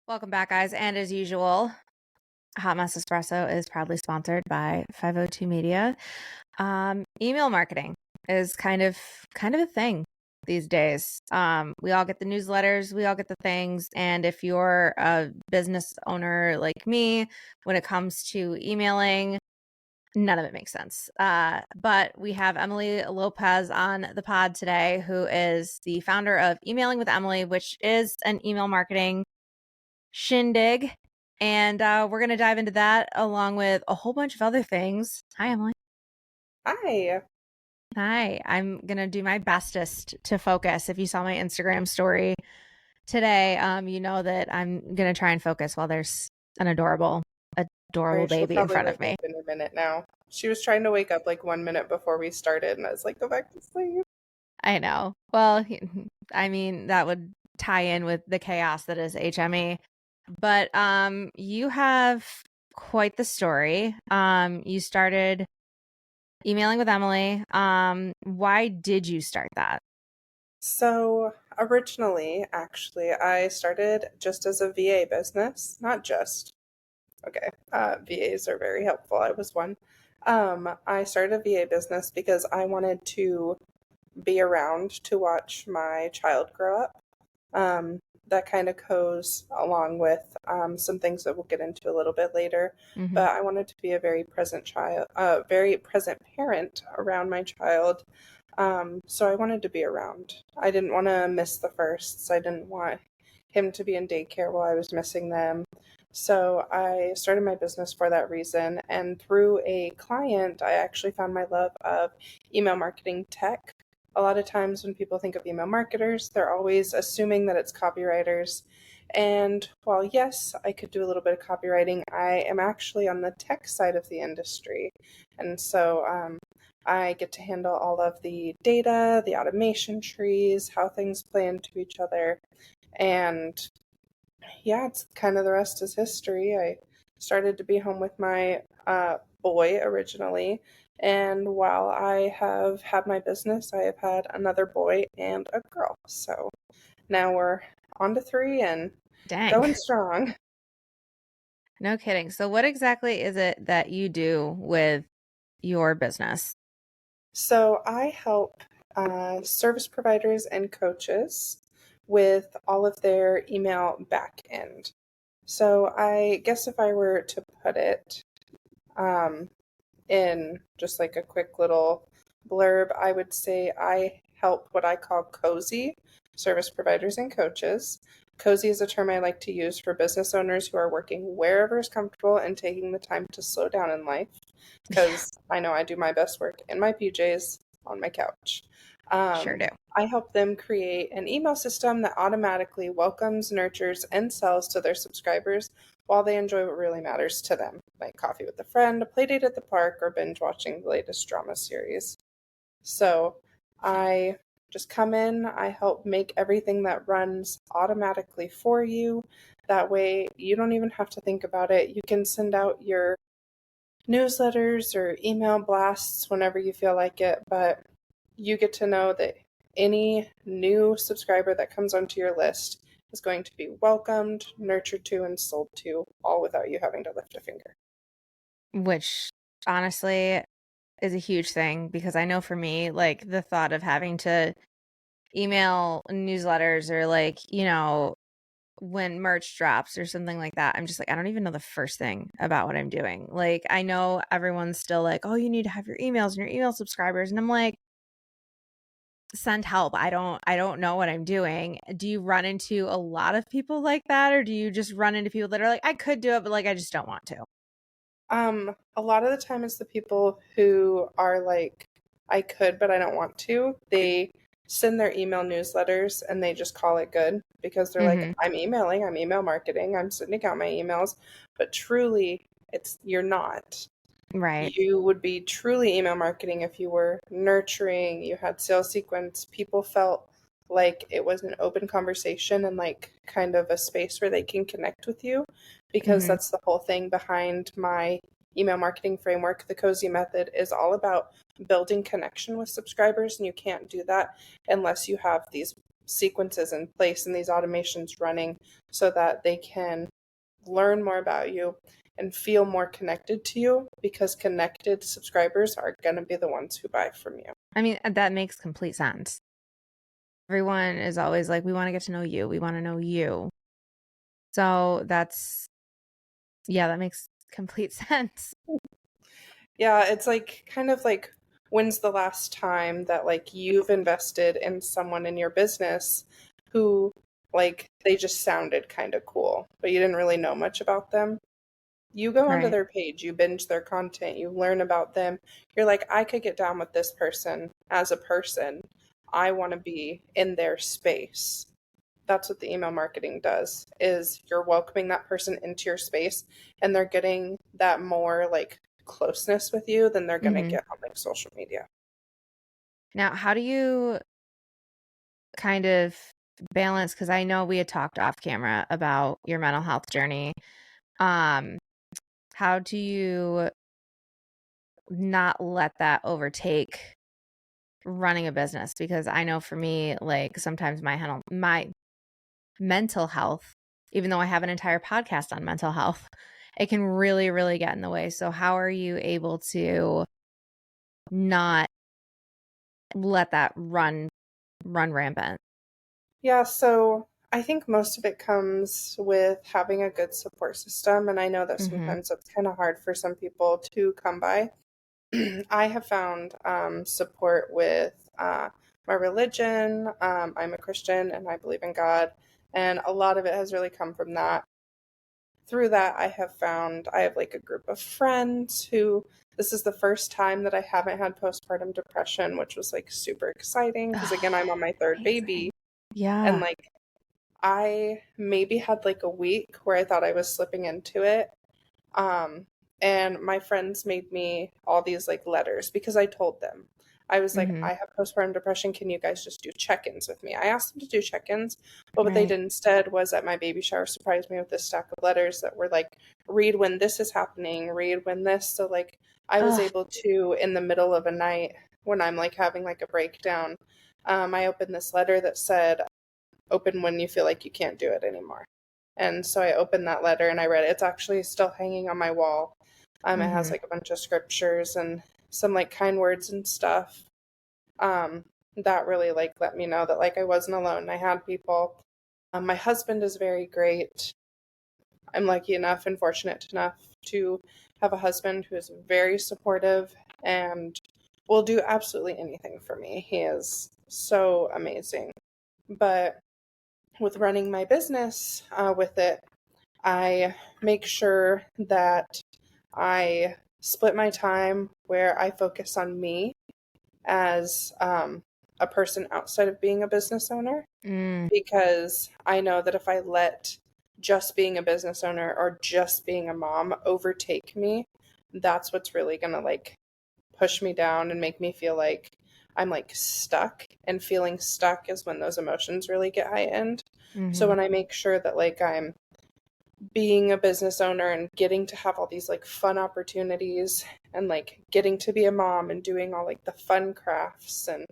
Welcome back, guys. And as usual, Hot Mess Espresso is proudly sponsored by 502 Media. Email marketing is kind of a thing these days. We all get the newsletters, we all get the things, and if you're a business owner like me, when it comes to emailing, none of it makes sense. But we have Emilee Lopez on the pod today, who is the founder of Emailing with Emilee, which is an email marketing shindig. And we're going to dive into that along with a whole bunch of other things. Hi, Emilee. Hi. Hi. I'm going to do my bestest to focus. If you saw my Instagram story today, you know that I'm going to try and focus while there's an adorable Sorry, she'll baby in probably front of wake me. up in a minute now. She was trying to wake up like 1 minute before we started, and I was like, go back to sleep. I know. Well, I mean, that would tie in with the chaos that is HME. But you have quite the story. You started Emailing with Emilee. Why did you start that? So, originally, actually, I started just as a VA business. Not just. Okay. VAs are very helpful. I was one. I started a VA business because I wanted to be around to watch my child grow up. Um, that kind of goes along with some things that we'll get into a little bit later. Hmm. But I wanted to be a very present child, very present parent around my child. So I wanted to be around. I didn't want to miss the firsts. I didn't want him to be in daycare while I was missing them. So I started my business for that reason. And through a client, I actually found my love of email marketing tech. A lot of times when people think of email marketers, they're always assuming that it's copywriters. And while, yes, I could do a little bit of copywriting, I am actually on the tech side of the industry. And so I get to handle all of the data, the automation trees, how things play into each other. And yeah, it's kind of the rest is history. I started to be home with my boy originally. And while I have had my business, I have had another boy and a girl. So now we're on to three and Dang. going strong. No kidding. So what exactly is it that you do with your business? So I help service providers and coaches with all of their email back end. So I guess if I were to put it um, in just like a quick little blurb, I would say I help what I call cozy service providers and coaches. Cozy is a term I like to use for business owners who are working wherever is comfortable and taking the time to slow down in life Yeah, because I know I do my best work in my PJs on my couch. sure do. I help them create an email system that automatically welcomes, nurtures, and sells to their subscribers while they enjoy what really matters to them, like coffee with a friend, a play date at the park, or binge watching the latest drama series. So I just come in, I help make everything that runs automatically for you. That way, you don't even have to think about it. You can send out your newsletters or email blasts whenever you feel like it, but you get to know that any new subscriber that comes onto your list is going to be welcomed, nurtured to, and sold to, all without you having to lift a finger. Which honestly is a huge thing because I know for me, like the thought of having to email newsletters or like, when merch drops or something like that, I'm just like, I don't even know the first thing about what I'm doing. Like, I know everyone's still like, oh, you need to have your emails and your email subscribers. And I'm like, send help. I don't know what I'm doing. Do you run into a lot of people like that? Or do you just run into people that are like, I could do it, but like, I just don't want to? A lot of the time it's the people who are like, I could, but I don't want to. They send their email newsletters and they just call it good because they're like, Mm-hmm. I'm emailing, I'm email marketing, I'm sending out my emails, but truly you're not. Right. You would be truly email marketing if you were nurturing, you had sales sequence, people felt like it was an open conversation and like kind of a space where they can connect with you because Mm-hmm. that's the whole thing behind my email marketing framework. The Cozy Method is all about building connection with subscribers, and you can't do that unless you have these sequences in place and these automations running so that they can learn more about you and feel more connected to you, because connected subscribers are going to be the ones who buy from you. I mean, that makes complete sense. Everyone is always like, we want to get to know you. We want to know you. So yeah, that makes complete sense. Yeah, it's like kind of like, when's the last time that like you've invested in someone in your business who like they just sounded kind of cool, but you didn't really know much about them? You go onto Right. their page, you binge their content, you learn about them. You're like, I could get down with this person as a person. I want to be in their space. That's what the email marketing does, is you're welcoming that person into your space, and they're getting that more like closeness with you than they're going to Hmm. get on like social media. Now, how do you kind of balance? Because I know we had talked off camera about your mental health journey. Um, how do you not let that overtake running a business? Because I know for me, like sometimes my mental health, even though I have an entire podcast on mental health, it can really, really get in the way. So how are you able to not let that run rampant? Yeah, so I think most of it comes with having a good support system. And I know that Mhm. sometimes it's kind of hard for some people to come by. I have found support with my religion. I'm a Christian and I believe in God. And a lot of it has really come from that. Through that, I have found I have like a group of friends who, this is the first time that I haven't had postpartum depression, which was like super exciting because again, I'm on my third Amazing. baby. And Yeah. like I maybe had like a week where I thought I was slipping into it. Um, and my friends made me all these like letters because I told them. I was like, Mhm. I have postpartum depression. Can you guys just do check ins with me? I asked them to do check ins, but what they Right. did instead was at my baby shower surprise me with this stack of letters that were like, read when this is happening, read when this. So, like, I was Ugh. able to, in the middle of a night when I'm like having like a breakdown, I opened this letter that said, open when you feel like you can't do it anymore. And so I opened that letter and I read it. It's actually still hanging on my wall. It has Mhm. like a bunch of scriptures and some like kind words and stuff. Um, that really like let me know that like I wasn't alone. I had people. My husband is very great. I'm lucky enough and fortunate enough to have a husband who is very supportive and will do absolutely anything for me. He is so amazing. But with running my business with it, I make sure that I split my time where I focus on me as a person outside of being a business owner, Mm. because I know that if I let just being a business owner or just being a mom overtake me, that's what's really going to like push me down and make me feel like I'm like stuck. And feeling stuck is when those emotions really get heightened. So Mhm. when I make sure that like I'm being a business owner and getting to have all these like fun opportunities and like getting to be a mom and doing all like the fun crafts, and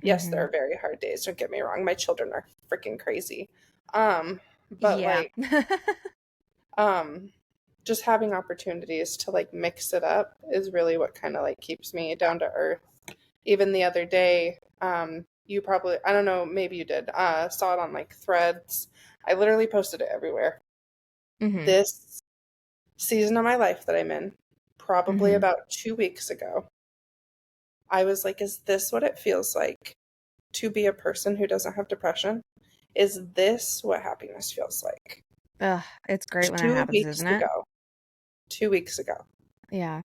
yes, there Mhm. are very hard days, don't get me wrong, my children are freaking crazy. um but Yeah. like um just having opportunities to like mix it up is really what kind of like keeps me down to earth. Even the other day, you probably, I don't know, maybe you did, saw it on like threads. I literally posted it everywhere. Mhm. This season of my life that I'm in, probably Mhm. about 2 weeks ago, I was like, is this what it feels like to be a person who doesn't have depression? Is this what happiness feels like? Ugh, it's great when it Two happens, weeks isn't it? ago, 2 weeks ago, Yeah.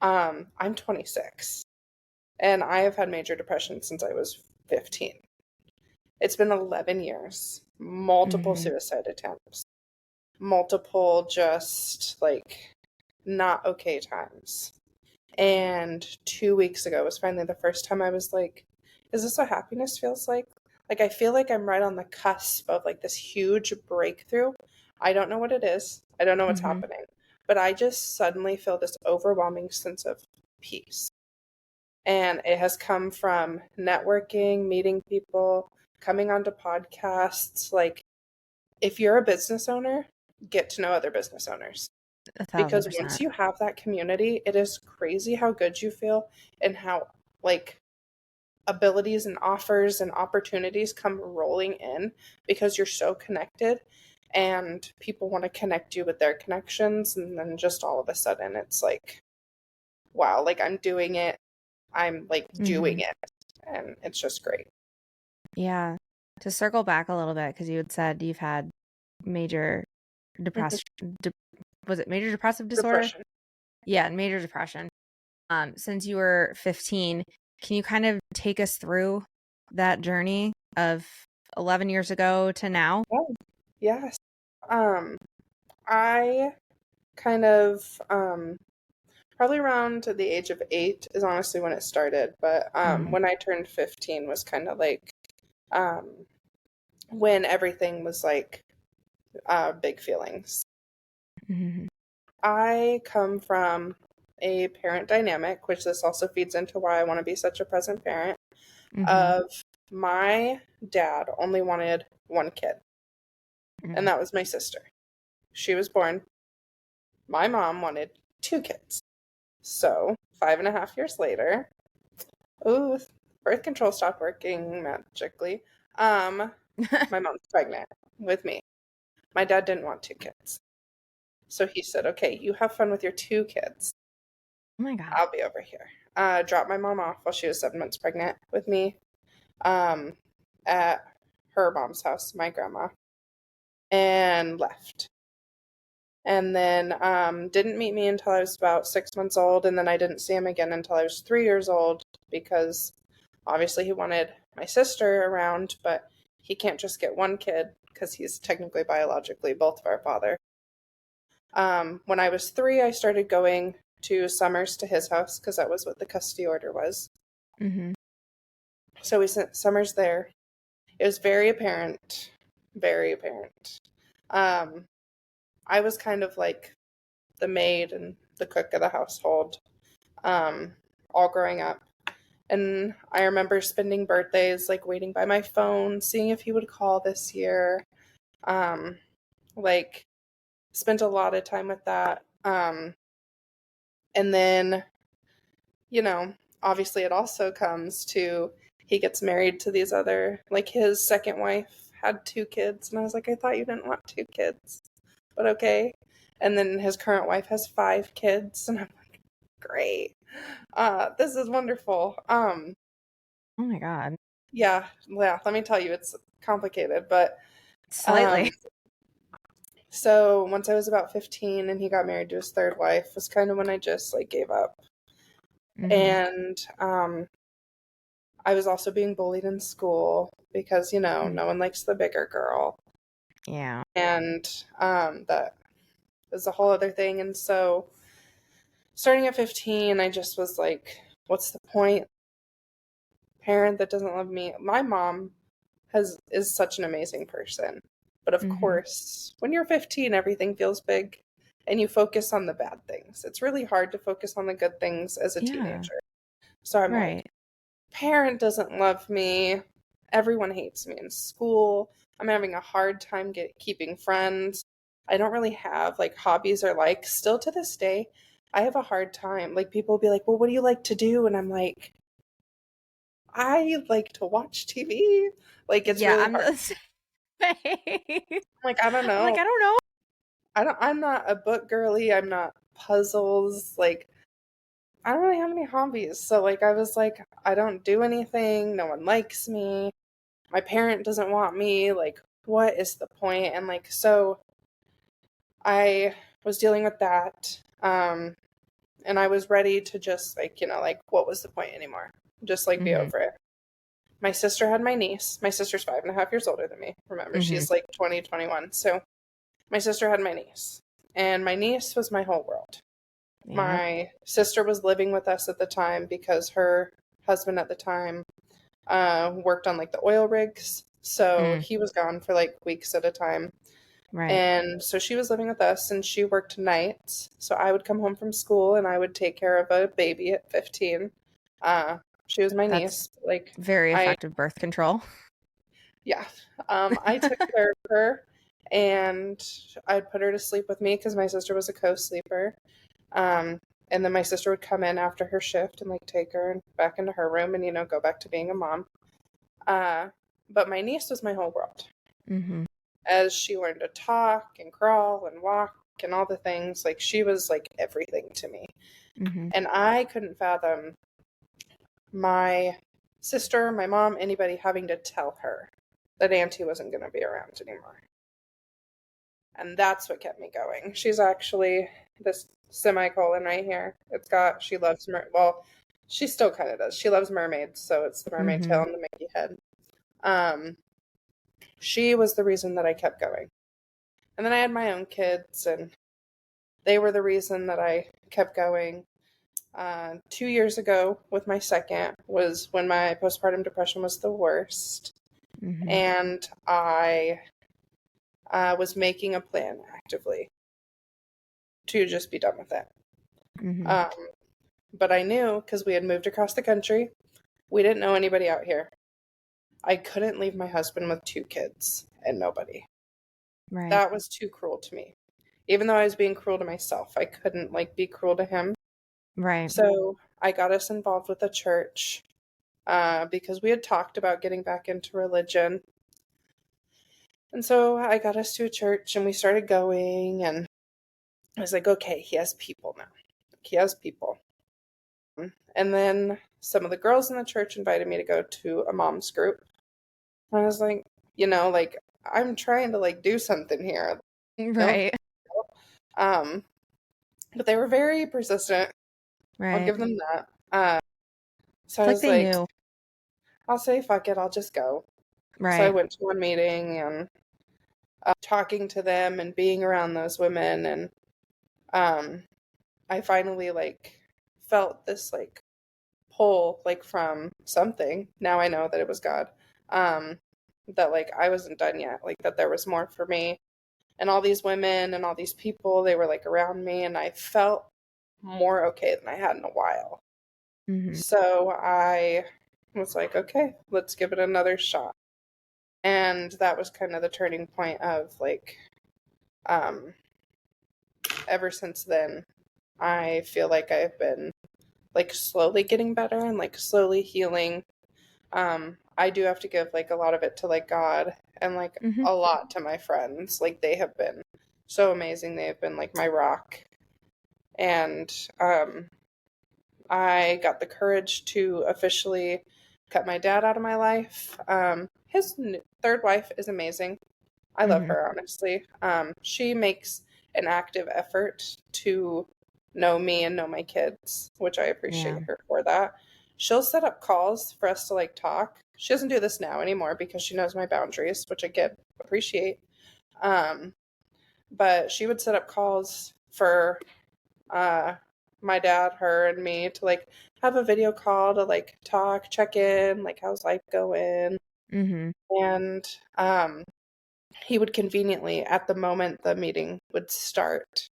I'm 26 and I have had major depression since I was 15. It's been 11 years, multiple Mhm. suicide attempts, multiple just like not okay times. And 2 weeks ago was finally the first time I was like, is this what happiness feels like? Like, I feel like I'm right on the cusp of like this huge breakthrough. I don't know what it is, I don't know what's Mhm. happening, but I just suddenly feel this overwhelming sense of peace. And it has come from networking, meeting people, coming onto podcasts. Like, if you're a business owner, get to know other business owners. a thousand Because once percent. you have that community, it is crazy how good you feel and how, like, abilities and offers and opportunities come rolling in because you're so connected and people want to connect you with their connections. And then just all of a sudden, it's like, wow, like I'm doing it. I'm like doing Hmm. it. And it's just great. Yeah. To circle back a little bit, because you had said you've had major Mhm. depression. Was it major depressive disorder? Depression. Yeah, major depression. Since you were 15, can you kind of take us through that journey of 11 years ago to now? Oh, yes. Um, I kind of probably around the age of 8 is honestly when it started, but Hmm. when I turned 15 was kind of like um, when everything was like big feelings. Hmm. I come from a parent dynamic, which this also feeds into why I want to be such a present parent. Hmm. Of my dad only wanted one kid, and Hmm. that was my sister. She was born. My mom wanted two kids. So 5.5 years later, ooh, birth control stopped working magically. Um, my mom's pregnant with me. My dad didn't want two kids. So he said, okay, you have fun with your two kids. Oh my God. I'll be over here. Dropped my mom off while she was 7 months pregnant with me um, at her mom's house, my grandma, and left. And then didn't meet me until I was about 6 months old. And then I didn't see him again until I was 3 years old because obviously he wanted my sister around, but he can't just get one kid because he's technically biologically both of our father. When I was 3, I started going to summers to his house because that was what the custody order was. Hmm. So we sent summers there. It was very apparent, very apparent. Um, I was kind of like the maid and the cook of the household, um, all growing up. And I remember spending birthdays like waiting by my phone, seeing if he would call this year. Um, like spent a lot of time with that. And then, you know, obviously it also comes to he gets married to these other, like his second wife had two kids. And I was like, I thought you didn't want two kids, but okay. And then his current wife has 5 kids. And I'm like, great. This is wonderful. Oh my God. Yeah, let me tell you, it's complicated, but Slightly. um, so once I was about 15 and he got married to his third wife was kind of when I just like gave up. Hmm. And I was also being bullied in school because, no one likes the bigger girl. Yeah. And that is a whole other thing. And so starting at 15, I just was like, what's the point? Parent that doesn't love me. My mom is such an amazing person. But of Hmm. course, when you're 15, everything feels big and you focus on the bad things. It's really hard to focus on the good things as a Yeah. teenager. So I'm like, Right. parent doesn't love me. Everyone hates me in school. I'm having a hard time keeping friends. I don't really have like hobbies or like still to this day. I have a hard time. Like people will be like, "Well, what do you like to do?" And I'm like, "I like to watch TV." Like it's Yeah, really I'm hard. the same. Like I don't I'm like, know. I don't know. I'm not a book girly. I'm not puzzles. Like I don't really have any hobbies. So like I was like I don't do anything. No one likes me. My parent doesn't want me. Like what is the point? And like so I was dealing with that. And I was ready to just like, like what was the point anymore? Just like be Hmm. over it. My sister had my niece. My sister's 5.5 years older than me. Remember, Hmm. she's like 20, 21. So my sister had my niece. And my niece was my whole world. Yep. My sister was living with us at the time because her husband at the time worked on like the oil rigs. So Mm, he was gone for like weeks at a time. right. And so she was living with us and she worked nights. So I would come home from school and I would take care of a baby at 15. Uh, she was my That's niece. Like, very I, effective birth control. Yeah. I took care of her and I'd put her to sleep with me because my sister was a co-sleeper. Um, and then my sister would come in after her shift and like take her and back into her room and go back to being a mom. Uh, but my niece was my whole world. Mhm. As she learned to talk and crawl and walk and all the things, like she was like everything to me. Mhm. And I couldn't fathom my sister, my mom, anybody having to tell her that Auntie wasn't going to be around anymore. And that's what kept me going. She's actually this semicolon right here. She loves, well, she still kind of does. She loves mermaids, so it's the mermaid tail Mhm. and the Mickey head. Um, she was the reason that I kept going. And then I had my own kids, and they were the reason that I kept going. 2 years ago, with my second, was when my postpartum depression was the worst. Mhm. And I was making a plan actively to just be done with it. Mhm. Um, but I knew because we had moved across the country, we didn't know anybody out here. I couldn't leave my husband with two kids and nobody. Right. That was too cruel to me. Even though I was being cruel to myself, I couldn't like be cruel to him. Right. So I got us involved with a church because we had talked about getting back into religion. And so I got us to a church and we started going, and I was like, okay, he has people now. He has people. And then some of the girls in the church invited me to go to a mom's group. And I was like, like I'm trying to like do something here. No. Right. Um, but they were very persistent. I'll Right. give them that. So It's I like was they like, knew. I'll say fuck it, I'll just go. So I Right. went to one meeting and talking to them and being around those women, and um, I finally like felt this like pull like from something. Now I know that it was God. Um, that like I wasn't done yet, like that there was more for me. And all these women and all these people, they were like around me, and I felt more okay than I had in a while. Mhm. So I was like, okay, let's give it another shot. And that was kind of the turning point of like, um, ever since then, I feel like I've been like slowly getting better and like slowly healing. I do have to give like a lot of it to like God and like Mhm. a lot to my friends. Like they have been so amazing. They have been like my rock. And I got the courage to officially cut my dad out of my life. His third wife is amazing. I love Mhm. her, honestly. She makes an active effort to know me and know my kids, which I Yeah. appreciate her for that. She'll set up calls for us to like talk. She doesn't do this now anymore because she knows my boundaries, which I get appreciate. Um, but she would set up calls for uh, my dad, her, and me to like have a video call to like talk, check in, like how's life going, Mhm. and he would conveniently, at the moment the meeting would start,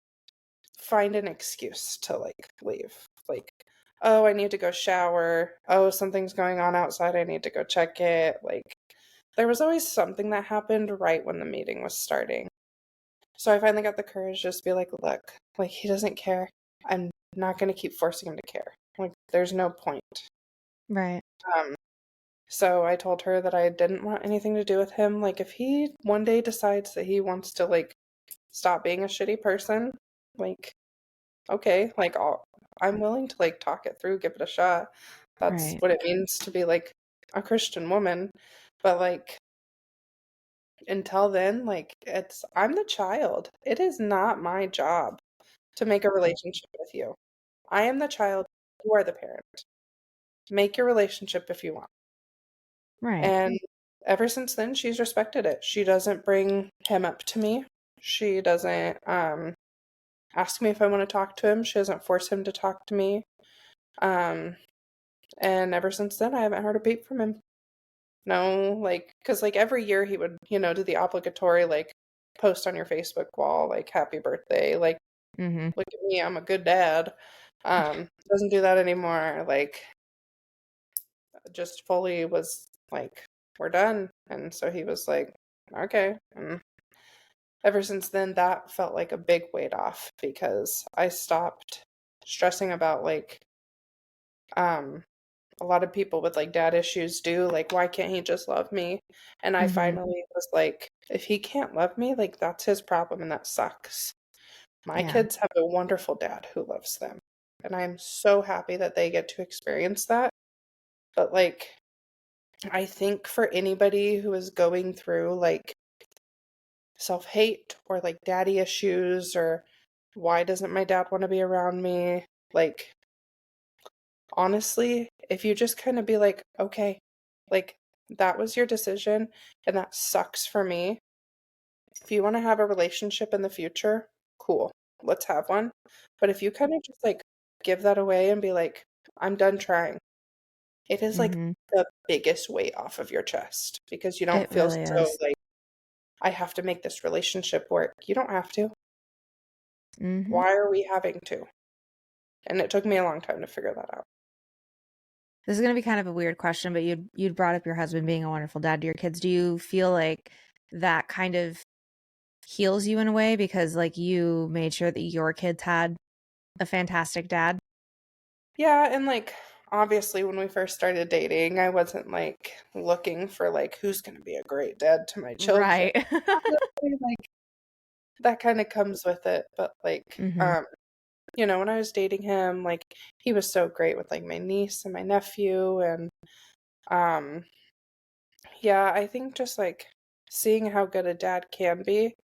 find an excuse to like leave. Like, oh, I need to go shower. Oh, something's going on outside. I need to go check it. Like, there was always something that happened right when the meeting was starting. So I finally got the courage to just be like, look, like, he doesn't care. I'm not going to keep forcing him to care. Like, there's no point. Right. Um, so I told her that I didn't want anything to do with him. Like, if he one day decides that he wants to like stop being a shitty person, like, okay, like I'm willing to like talk it through, give it a shot. That's Right. what it means to be like a Christian woman. But like until then, like I'm the child. It is not my job to make a relationship with you. I am the child, you are the parent. Make your relationship if you want. Right. And ever since then she's respected it. She doesn't bring him up to me. She doesn't ask me if I want to talk to him. She doesn't force him to talk to me. Um And ever since then, I haven't heard a peep from him. No, like, because like every year he would, do the obligatory like post on your Facebook wall, like happy birthday, like Mhm. look at me, I'm a good dad. Doesn't do that anymore. Like, just fully was like we're done. And so he was like, okay. And ever since then, that felt like a big weight off because I stopped stressing about like, um, a lot of people with like dad issues do, like, why can't he just love me? And I Mhm. finally was like, if he can't love me, like, that's his problem and that sucks. My Yeah. kids have a wonderful dad who loves them. And I'm so happy that they get to experience that. But like, I think for anybody who is going through like self-hate or like daddy issues or why doesn't my dad want to be around me? Like, honestly, if you just kind of be like, okay, like that was your decision and that sucks for me. If you want to have a relationship in the future, cool, let's have one. But if you kind of just like give that away and be like, I'm done trying, it is like Mhm. the biggest weight off of your chest because you It don't feel really so is. like, I have to make this relationship work. You don't have to. Mhm. Why are we having to? And it took me a long time to figure that out. This is gonna be kind of a weird question, but you'd brought up your husband being a wonderful dad to your kids. Do you feel like that kind of heals you in a way because like you made sure that your kids had a fantastic dad? Yeah, and like obviously when we first started dating, I wasn't like looking for like who's going to be a great dad to my children. Right. Obviously, like that kind of comes with it, but like Mhm. you know, when I was dating him, like he was so great with like my niece and my nephew and um yeah, I think just like seeing how good a dad can be,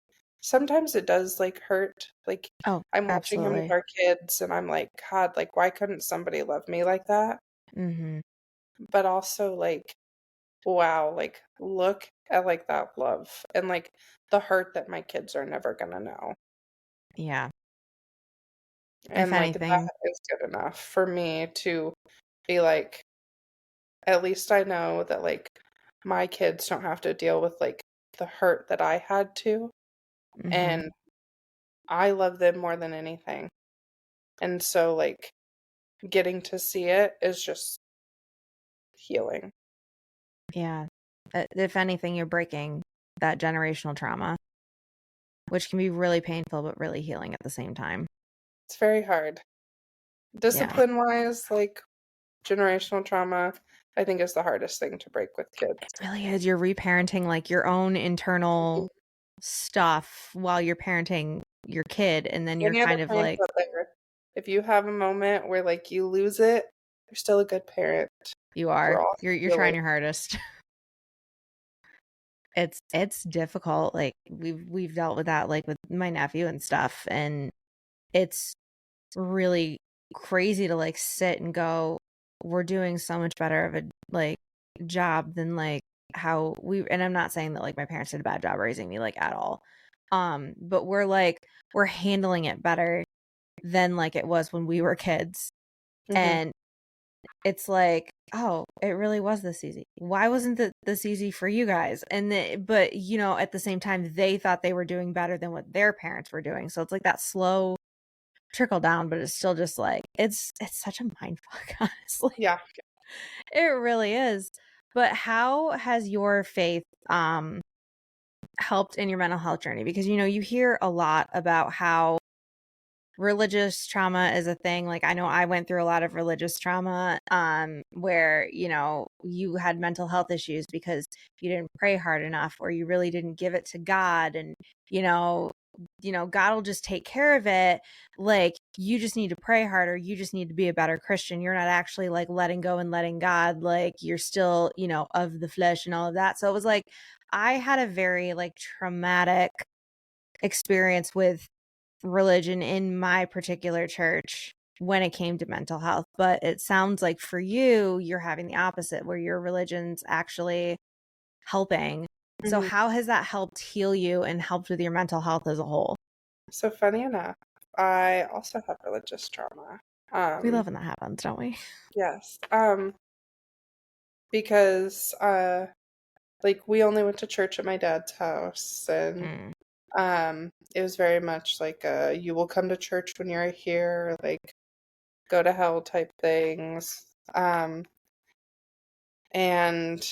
sometimes it does like hurt. Like Oh, I'm watching him with absolutely. our kids and I'm like, God, like why couldn't somebody love me like that? Mhm. But also like, wow, like look at like that love and like the hurt that my kids are never gonna know. Yeah. If And like anything, that is good enough for me to be like, at least I know that like my kids don't have to deal with like the hurt that I had to. mhm. And I love them more than anything. And so like getting to see it is just healing. Yeah. If anything, you're breaking that generational trauma, which can be really painful but really healing at the same time. It's very hard. Yeah. Discipline wise, like generational trauma, I think is the hardest thing to break with kids. It really is. You're reparenting like your own internal stuff while you're parenting your kid, and then you're Any other kind of parents like, out there, if you have a moment where like you lose it, you're still a good parent. you We're are. all You're healing. trying your hardest. It's difficult. Like we've dealt with that like with my nephew and stuff, and it's really crazy to like sit and go, we're doing so much better of a like job than like how we, and I'm not saying that like my parents did a bad job raising me like at all. But we're like we're handling it better than like it was when we were kids. Hmm. And it's like, oh, it really was this easy. Why wasn't this easy for you guys? And but you know, at the same time, they thought they were doing better than what their parents were doing. So it's like that slow trickle down, but it's still just like it's such a mind fuck, honestly. Yeah. It really is. But how has your faith helped in your mental health journey? Because you know, you hear a lot about how religious trauma is a thing. Like I know I went through a lot of religious trauma where, you know, you had mental health issues because you didn't pray hard enough or you really didn't give it to God, and God will just take care of it. Like you just need to pray harder, you just need to be a better Christian. You're not actually like letting go and letting God, like you're still, of the flesh and all of that. So it was like I had a very like traumatic experience with religion in my particular church when it came to mental health. But it sounds like for you, you're having the opposite, where your religion's actually helping. So, Hmm. how has that helped heal you and helped with your mental health as a whole? So funny enough, I also have religious trauma. We Um, love when that happens, don't we? yes. Because like we only went to church at my dad's house and Mm, it was very much like you will come to church when you're here, like go to hell type things. And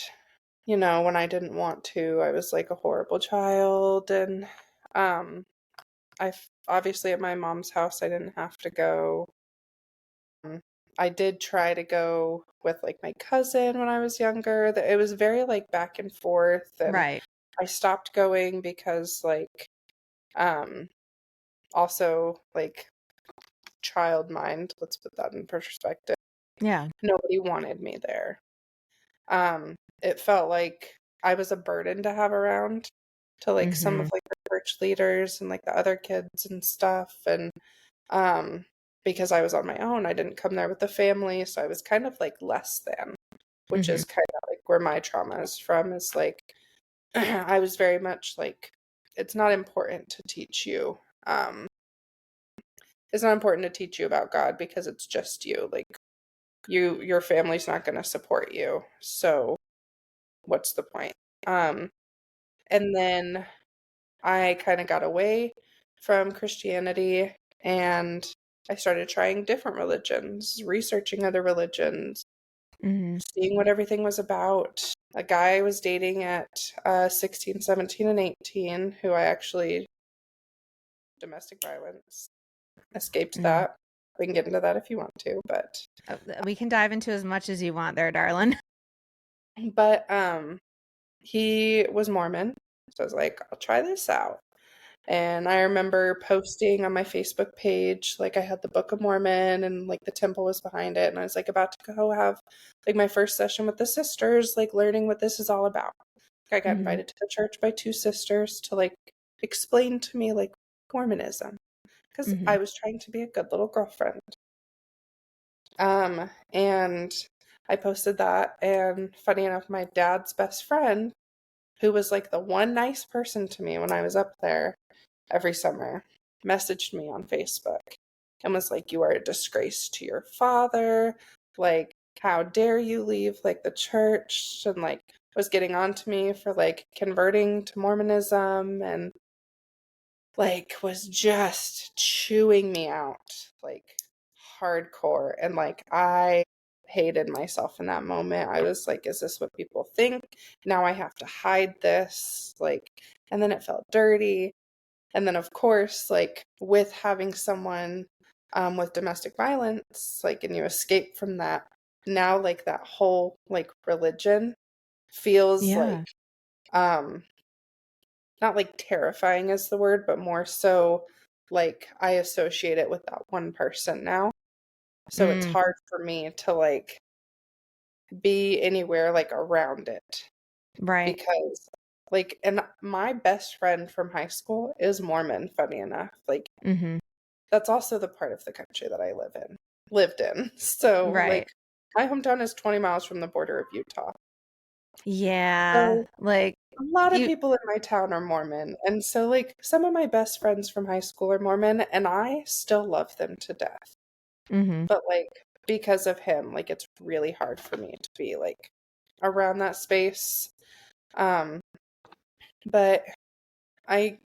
when I didn't want to, I was like a horrible child. And um, obviously at my mom's house, I didn't have to go. Um, I did try to go with like my cousin when I was younger. That it was very like back and forth, and Right. I stopped going because like um also like child mind, let's put that in perspective. Yeah. Nobody wanted me there. It felt like I was a burden to have around to like some of Mhm. like the church leaders and like the other kids and stuff. And um because I was on my own, I didn't come there with the family, so I was kind of like less than, which Mhm. is kind of like where my trauma is from, is like I was very much like, it's not important to teach you. It's not important to teach you about God because it's just you. Like your family's not going to support you. So what's the point? Um and then I kind of got away from Christianity, and I started trying different religions, researching other religions, Mhm. seeing what everything was about. A guy I was dating at 16, 17, and 18, who I actually domestic violence, escaped Mm. that. We can get into that if you want to, We can dive into as much as you want there, darling. but he was Mormon. So I was like, I'll try this out. And I remember posting on my Facebook page, like I had the Book of Mormon and like the temple was behind it. And I was like about to go have like my first session with the sisters, like learning what this is all about. I got Mhm. invited to the church by two sisters to like explain to me like Mormonism, because Mhm. I was trying to be a good little girlfriend. And I posted that, and funny enough, my dad's best friend, who was like the one nice person to me when I was up there every summer, messaged me on Facebook and was like, "You are a disgrace to your father. Like, how dare you leave like the church?" And like was getting on to me for like converting to Mormonism, and like was just chewing me out like hardcore. And like I hated myself in that moment. I was like, is this what people think? Now I have to hide this. Like, and then it felt dirty. And then, of course, like with having someone with domestic violence, like, and you escape from that, now like that whole like religion feels like Yeah. um not like terrifying is the word, but more so like I associate it with that one person now. So it's Mm. hard for me to like be anywhere like around it, Right. because like, and my best friend from high school is Mormon, funny enough. Like Mhm. that's also the part of the country that I lived in. So Right. like my hometown is 20 miles from the border of Utah. Yeah. So Like a lot of you people in my town are Mormon. And so, like, some of my best friends from high school are Mormon, and I still love them to death. Mhm. But, like, because of him, like, it's really hard for me to be, like, around that space. Um, but I,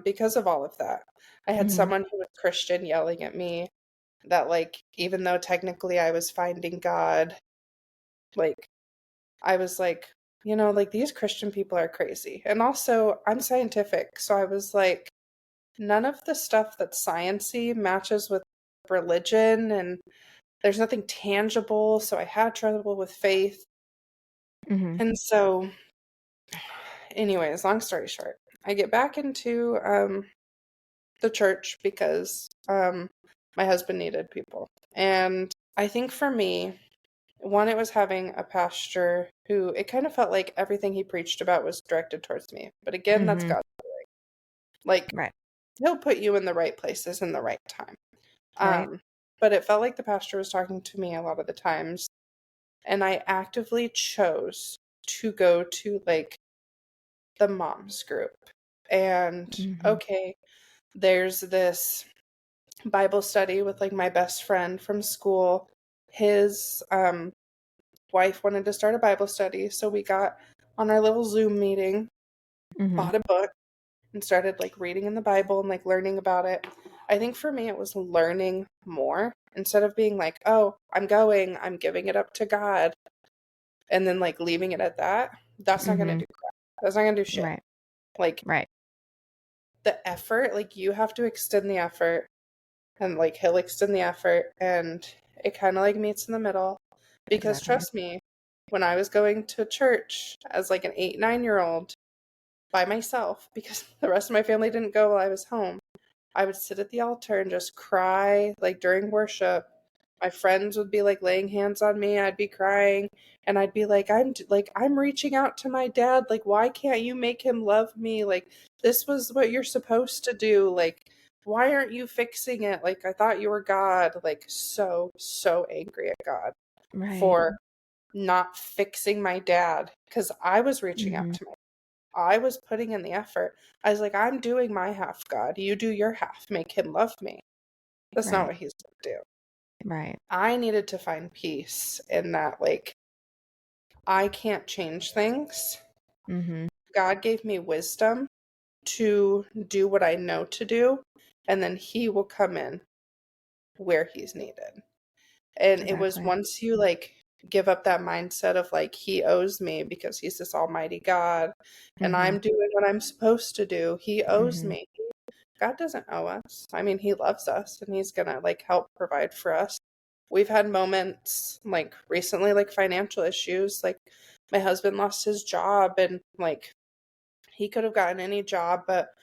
because of all of that, I had Mhm. someone who was Christian yelling at me that, like, even though technically I was finding God, like, I was like, like these Christian people are crazy. And also, I'm scientific. So I was like, none of the stuff that's sciency matches with religion, and there's nothing tangible. So I had trouble with faith. Mhm. And so, anyways, long story short, I get back into the church because my husband needed people. And I think for me, one, it was having a pastor who it kind of felt like everything he preached about was directed towards me. But again, that's Mhm. God. Like, Right. he'll put you in the right places in the right time. Right. Um, but it felt like the pastor was talking to me a lot of the times, and I actively chose to go to like the moms group. And Mhm. okay, there's this Bible study with like my best friend from school. His wife wanted to start a Bible study, so we got on our little Zoom meeting, Mhm. bought a book, and started like reading in the Bible and like learning about it. I think for me, it was learning more instead of being like, oh, I'm giving it up to God, and then like leaving it at that. That's not gonna Mhm. do crap. That's not gonna do shit. Right. Like, Right. the effort, like, you have to extend the effort, and, like, he'll extend the effort, and it kinda, like, meets in the middle. Because Exactly. trust me, when I was going to church as, like, an 8, 9-year-old by myself, because the rest of my family didn't go while I was home, I would sit at the altar and just cry, like, during worship. My friends would be, like, laying hands on me, I'd be crying, and I'd be like, I'm reaching out to my dad, like, why can't you make him love me? Like, this was what you're supposed to do, like, why aren't you fixing it? Like, I thought you were God. Like, so, so angry at God Right. for not fixing my dad, because I was reaching out Mhm. to my I was putting in the effort. I was like, I'm doing my half, God. You do your half. Make him love me. That's not Right. what he's going to do. Right. I needed to find peace in that, like, I can't change things. Mhm. God gave me wisdom to do what I know to do, and then he will come in where he's needed. And it was Exactly. once you, like, give up that mindset of, like, he owes me because he's this almighty God and Mhm. I'm doing what I'm supposed to do. He owes Mhm. me. God doesn't owe us. I mean, he loves us and he's gonna, like, help provide for us. We've had moments, like, recently, like, financial issues. Like, my husband lost his job and, like, he could have gotten any job, but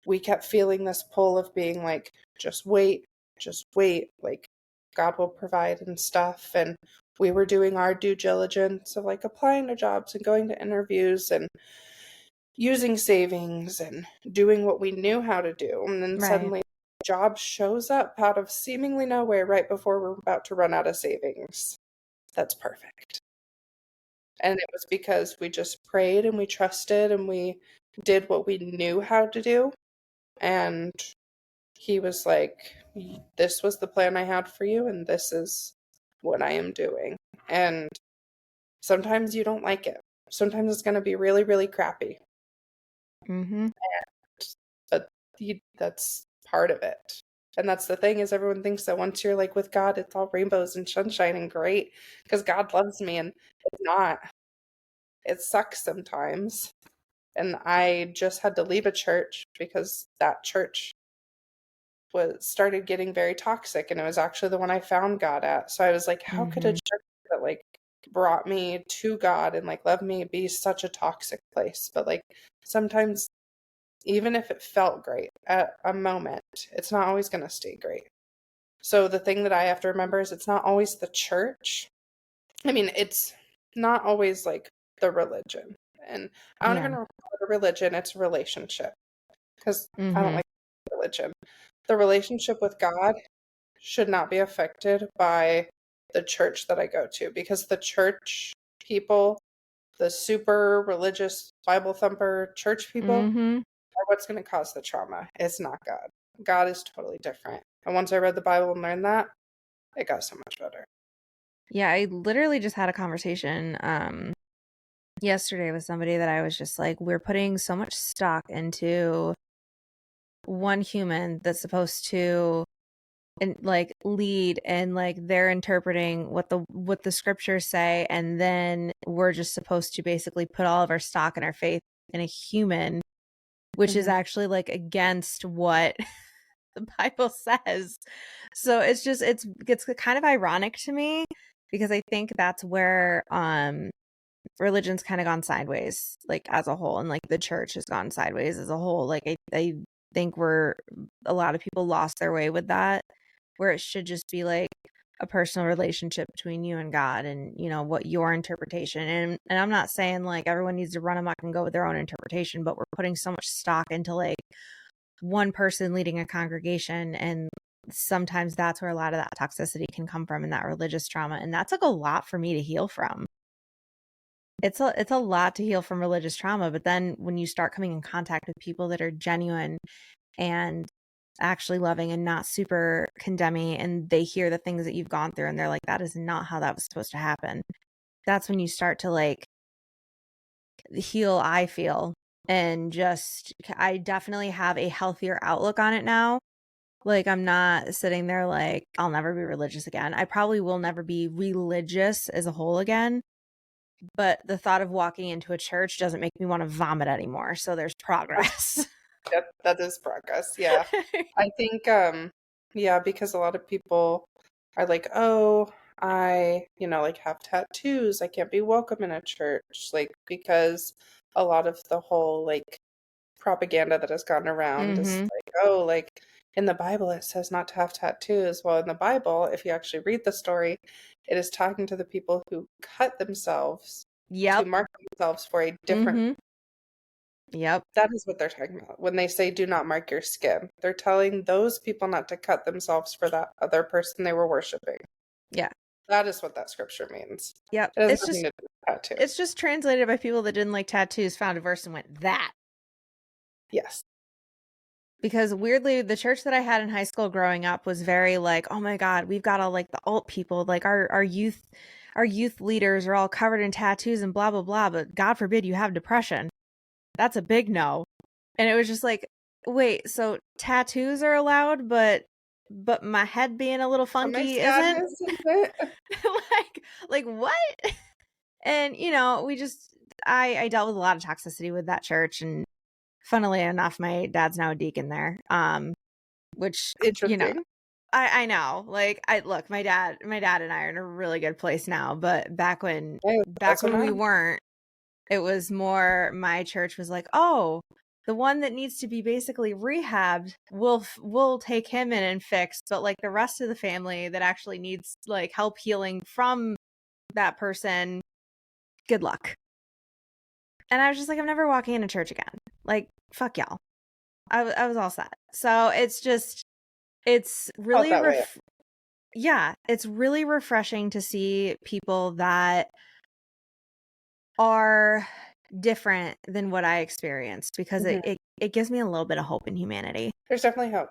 we kept feeling this pull of being like, just wait, like, God will provide and stuff. And we were doing our due diligence of, like, applying to jobs and going to interviews and using savings and doing what we knew how to do. And then Right. suddenly, a job shows up out of seemingly nowhere right before we're about to run out of savings. That's perfect. And it was because we just prayed and we trusted and we did what we knew how to do. And he was like, this was the plan I had for you, and this is what I am doing. And sometimes you don't like it. Sometimes it's going to be really, really crappy. Mhm. But that's part of it. And that's the thing, is everyone thinks that once you're, like, with God, it's all rainbows and sunshine and great because God loves me, and it's not. It sucks sometimes. And I just had to leave a church because that church was started getting very toxic, and it was actually the one I found God at. So I was like, how could a Mhm. church that, like, brought me to God and, like, loved me be such a toxic place? But, like, sometimes even if it felt great at a moment, it's not always going to stay great. So the thing that I have to remember is it's not always the church. I mean, it's not always, like, the religion. And I don't even Yeah. call it a religion, it's a relationship. Because I don't Mhm. like religion. The relationship with God should not be affected by the church that I go to, because the church people, the super religious Bible thumper church people, Mhm. are what's going to cause the trauma. It's not God. God is totally different. And once I read the Bible and learned that, it got so much better. Yeah, I literally just had a conversation yesterday with somebody that I was just like, we're putting so much stock into one human that's supposed to and like lead, and like they're interpreting what the scriptures say, and then we're just supposed to basically put all of our stock and our faith in a human, which is Mhm. actually like against what the Bible says. So it's kind of ironic to me, because I think that's where religion's kind of gone sideways, like as a whole, and like the church has gone sideways as a whole. Like I think we're a lot of people lost their way with that, where it should just be like a personal relationship between you and God, and you know what your interpretation. And I'm not saying like everyone needs to run amok and go with their own interpretation, but we're putting so much stock into like one person leading a congregation, and sometimes that's where a lot of that toxicity can come from, and that religious trauma. And that took a lot for me to heal from. It's a lot to heal from religious trauma, but then when you start coming in contact with people that are genuine and actually loving and not super condemning, and they hear the things that you've gone through and they're like, that is not how that was supposed to happen. That's when you start to like heal, I feel. And just I definitely have a healthier outlook on it now. Like, I'm not sitting there like, I'll never be religious again. I probably will never be religious as a whole again, but the thought of walking into a church doesn't make me want to vomit anymore. So there's progress. That is progress. Yeah. I think, yeah, because a lot of people are like, oh, like have tattoos. I can't be welcome in a church. Like, because a lot of the whole, like, propaganda that has gone around is Mm-hmm. like, oh, like in the Bible it says not to have tattoos. Well, in the Bible, if you actually read the story, it is talking to the people who cut themselves to Yep. mark themselves for a different. Mm-hmm. Yep. That is what they're talking about. When they say do not mark your skin, they're telling those people not to cut themselves for that other person they were worshiping. Yeah. That is what that scripture means. Yep. It has It's nothing just to do with tattoo. it's just translated by people that didn't like tattoos, found a verse and went that. Yes. Because weirdly, the church that I had in high school growing up was very like, oh my God, we've got all like the alt people, like our youth leaders are all covered in tattoos and blah blah blah, but God forbid you have depression. That's a big no. And it was just like, wait, so tattoos are allowed, but my head being a little But my funky isn't? sadness is it. like what? And we just I dealt with a lot of toxicity with that church, and funnily enough, my dad's now a deacon there. Which, Interesting. I know. Like I look, my dad and I are in a really good place now, but back when Hey, back that's what when we matters. weren't, it was more my church was like, "Oh, the one that needs to be basically rehabbed, we'll take him in and fix, but like the rest of the family that actually needs like help healing from that person, good luck." And I was just like, I'm never walking into church again. Like, fuck y'all. I was all set. So it's Felt really, that way. yeah, it's really refreshing to see people that are different than what I experienced, because Mhm. it gives me a little bit of hope in humanity. There's definitely hope.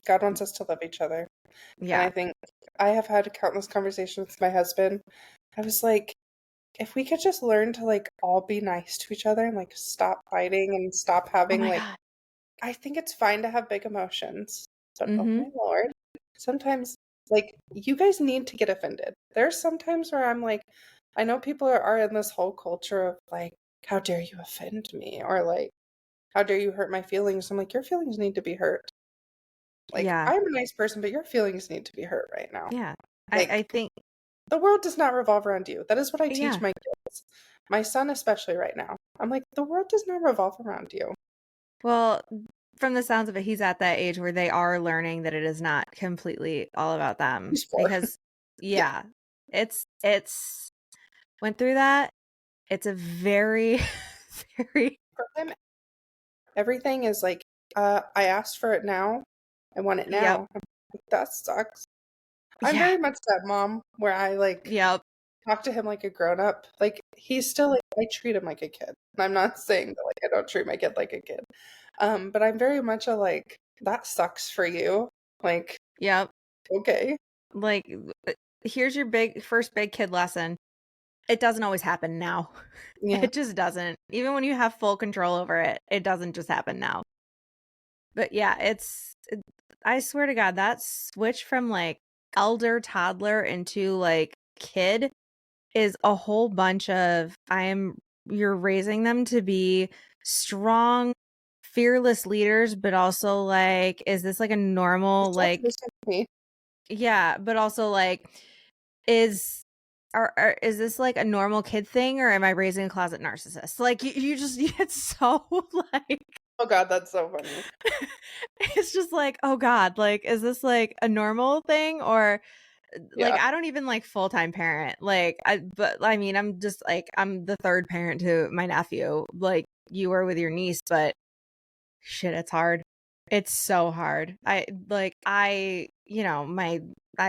God wants us to love each other. And I Yeah. think I have had countless conversations with my husband. I was like, if we could just learn to like all be nice to each other and like stop fighting and stop Oh having my like, God. I think it's fine to have big emotions, but oh Mm-hmm. my Lord, sometimes like you guys need to get offended. There's sometimes where I'm like, I know people are in this whole culture of like, how dare you offend me? Or like, how dare you hurt my feelings? I'm like, your feelings need to be hurt. Like, Yeah. I'm a nice person, but your feelings need to be hurt right now. Yeah. I Like, think, the world does not revolve around you. That is what I teach yeah. my kids. My son, especially right now. I'm like, the world does not revolve around you. Well, from the sounds of it, he's at that age where they are learning that it is not completely all about them. He's 4. Because, Yeah. yeah, it's went through that. It's a very, very, For him, everything is like, I asked for it now. I want it yep, now. I'm like, that sucks. I'm yeah, very much that mom where I like yep, talk to him like a grown up. Like he's still like I treat him like a kid. And I'm not saying that like I don't treat my kid like a kid. But I'm very much a like that sucks for you. Like, yep. okay. Like, here's your first big kid lesson. It doesn't always happen now. Yeah. It just doesn't. Even when you have full control over it, it doesn't just happen now. But yeah, I swear to God, that switch from like elder toddler into like kid is a whole bunch of you're raising them to be strong, fearless leaders, but also like, is this like a You normal, still have to like, listen to me. yeah, but also like, is is this like a normal kid thing, or am I raising a closet narcissist? Like you just get so like Oh God, that's so funny. it's just like, oh God, like is this like a normal thing, or like Yeah. I don't even like full-time parent. Like but I mean, I'm just like I'm the third parent to my nephew. Like you were with your niece, but shit, it's hard. It's so hard. I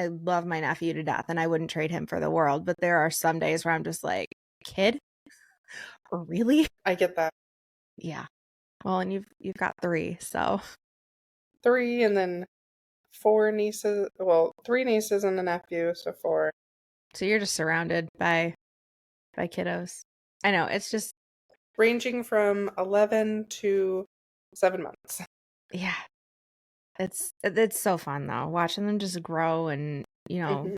love my nephew to death and I wouldn't trade him for the world, but there are some days where I'm just like, kid? Really? I get that. Yeah. Well, and you've got 3, so 3 and then 4 nieces. Well, 3 nieces and a nephew, so 4. you're just surrounded by kiddos. I know, it's just Ranging from 11 to 7 months. yeah. It's so fun though, watching them just grow and, Mhm.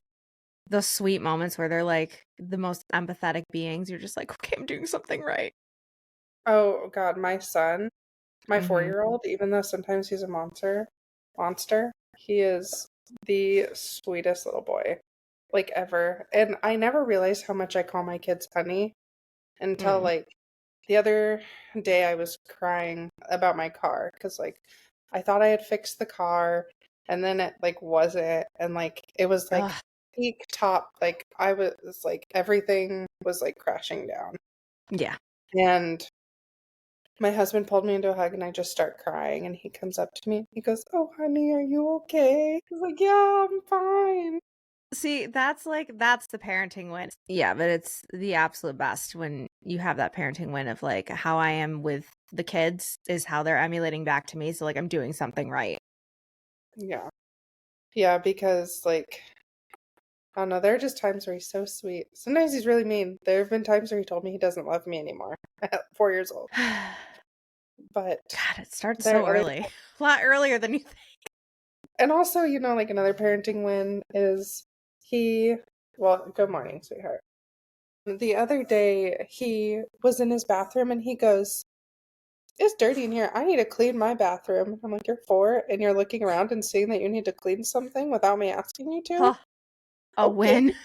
those sweet moments where they're like the most empathetic beings. You're just like, okay, I'm doing something right. Oh God, my son, my Hmm. 4-year-old, even though sometimes he's a monster, he is the sweetest little boy, like ever. And I never realized how much I call my kids honey until Mm. like the other day I was crying about my car because like I thought I had fixed the car and then it like wasn't and like it was like Ugh, peak top like I was like everything was like crashing down. yeah. And my husband pulled me into a hug and I just start crying and he comes up to me. He goes, "Oh honey, are you okay?" I was like, "Yeah, I'm fine." See, that's the parenting win. Yeah, but it's the absolute best when you have that parenting win of like how I am with the kids is how they're emulating back to me. So like I'm doing something right. Yeah. Yeah, because like I don't know, there are just times where he's so sweet. Sometimes he's really mean. There have been times where he told me he doesn't love me anymore at 4 years old. God, But it starts there so are other early. A lot earlier than you think. and also, like another parenting win is he well, good morning, sweetheart. The other day he was in his bathroom and he goes, "It's dirty in here. I need to clean my bathroom." I'm like, "You're 4 and you're looking around and seeing that you need to clean something without me asking you to?" Huh, a Okay. win.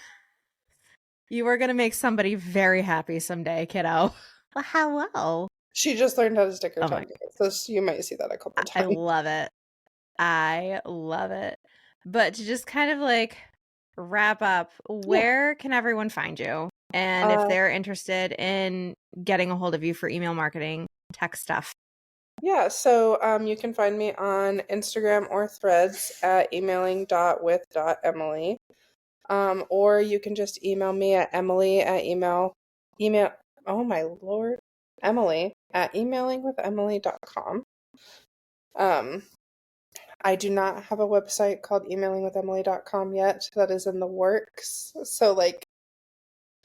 You are gonna make somebody very happy someday, kiddo. Well, hello. She just learned how to stick her Oh my, tongue out, so you might see that a couple I times. love it. I love it. But to just kind of like wrap up, Yeah. where can everyone find you? And if Uh, they're interested in getting a hold of you for email marketing, tech stuff. yeah, so you can find me on Instagram or Threads at emailing.with.emily. Or you can just email me at Emilee at email, oh my lord, Emilee at emailingwithemily.com. Um, I do not have a website called emailingwithemily.com yet. That is in the works. So like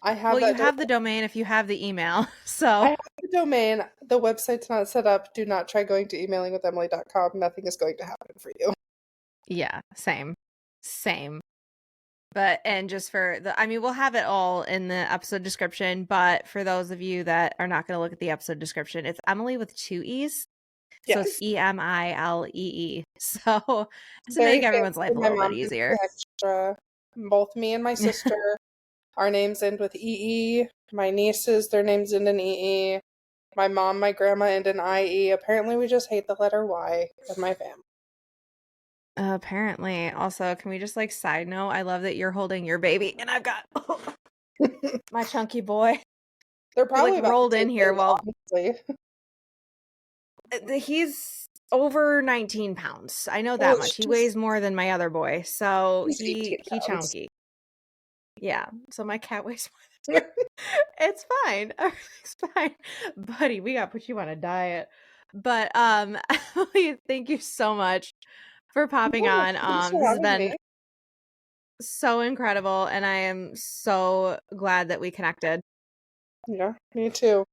I Well, have you that have the domain if you have the email. I So, have the domain. The website's not set up. Do not try going to emailingwithemily.com. Nothing is going to happen for you. yeah, same. Same. But and just for the I mean, we'll have it all in the episode description, but for those of you that are not going to look at the episode description, it's Emily with two E's. So it's Yes. Emilee. So to Very make fancy. everyone's life a My little bit mom did the easier. extra. Both me and my sister, our names end with EE. My nieces, their names end in EE. My mom, my grandma end in IE. Apparently, we just hate the letter Y in my family. Apparently. Also, can we just like side note? I love that you're holding your baby and I've got my chunky boy. They're He like probably about the rolled same in here thing, while honestly. he's over 19 pounds. I know that Well, much. He she's, weighs more than my other boy. So she's 18 he pounds. chunky. Yeah. So my cat weighs more than you. It's fine. Everything's fine. Buddy, we gotta put you on a diet. But Emily, thank you so much for popping Yeah, on. thanks for This has having me. been so incredible, and I am so glad that we connected. Yeah, me too.